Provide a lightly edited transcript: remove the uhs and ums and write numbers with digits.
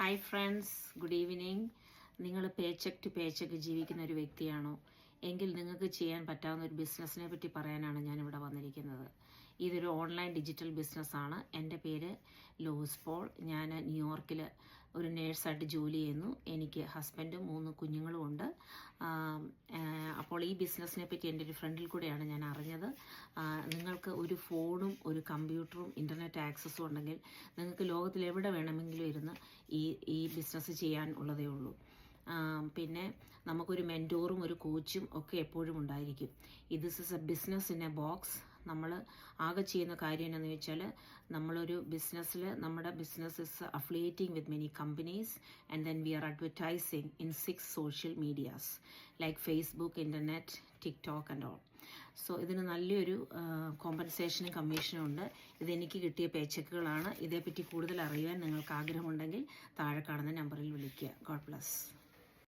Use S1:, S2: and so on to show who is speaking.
S1: Hi friends, good evening. നിങ്ങൾ പേ check to pay check ജീവിക്കുന്ന ഒരു വ്യക്തിയാണോ എങ്കിൽ നിങ്ങൾക്ക് ചെയ്യാൻ പറ്റാവുന്ന ഒരു ബിസിനസ്സിനെ പറ്റി പറയാനാണ് ഞാനിവിടെ വന്നിരിക്കുന്നത്. ഇതൊരു ഓൺലൈൻ ഡിജിറ്റൽ ബിസിനസ്സാണ്. എൻ്റെ പേര് ലൂസ് പോൾ. ഞാൻ ന്യൂയോർക്കിൽ ഒരു നേഴ്സായിട്ട് ജോലി ചെയ്യുന്നു. എനിക്ക് ഹസ്ബൻഡും 3 കുഞ്ഞുങ്ങളും ഉണ്ട്. അപ്പോൾ ഈ ബിസിനസ്സിനെ പറ്റി എൻ്റെ ഒരു ഫ്രണ്ടിൽ കൂടെയാണ് ഞാൻ അറിഞ്ഞത്. നിങ്ങൾക്ക് ഒരു ഫോണും ഒരു കമ്പ്യൂട്ടറും ഇൻ്റർനെറ്റ് ആക്സസും ഉണ്ടെങ്കിൽ നിങ്ങൾക്ക് ലോകത്തിൽ എവിടെ വേണമെങ്കിലും ഇരുന്ന് ഈ ബിസിനസ് ചെയ്യാൻ ഉള്ളതേ ഉള്ളൂ. പിന്നെ നമുക്കൊരു മെൻറ്റോറും ഒരു കോച്ചും ഒക്കെ എപ്പോഴും ഉണ്ടായിരിക്കും. This is a business in a box. നമ്മൾ ആകെ ചെയ്യുന്ന കാര്യം എന്താണെന്ന് വെച്ചാൽ, നമ്മളൊരു ബിസിനസ്സിൽ നമ്മുടെ business is affiliating with many companies and then we are advertising in 6 social medias like Facebook, internet, TikTok and all. So ഇതിന് നല്ലൊരു കോമ്പൻസേഷനും കമ്മീഷനും ഉണ്ട്. ഇതെനിക്ക് കിട്ടിയ പേ ചെക്കുകളാണ്. ഇതേപ്പറ്റി കൂടുതൽ അറിയാൻ നിങ്ങൾക്ക് ആഗ്രഹമുണ്ടെങ്കിൽ താഴെ കാണുന്ന നമ്പറിൽ വിളിക്കുക. God bless.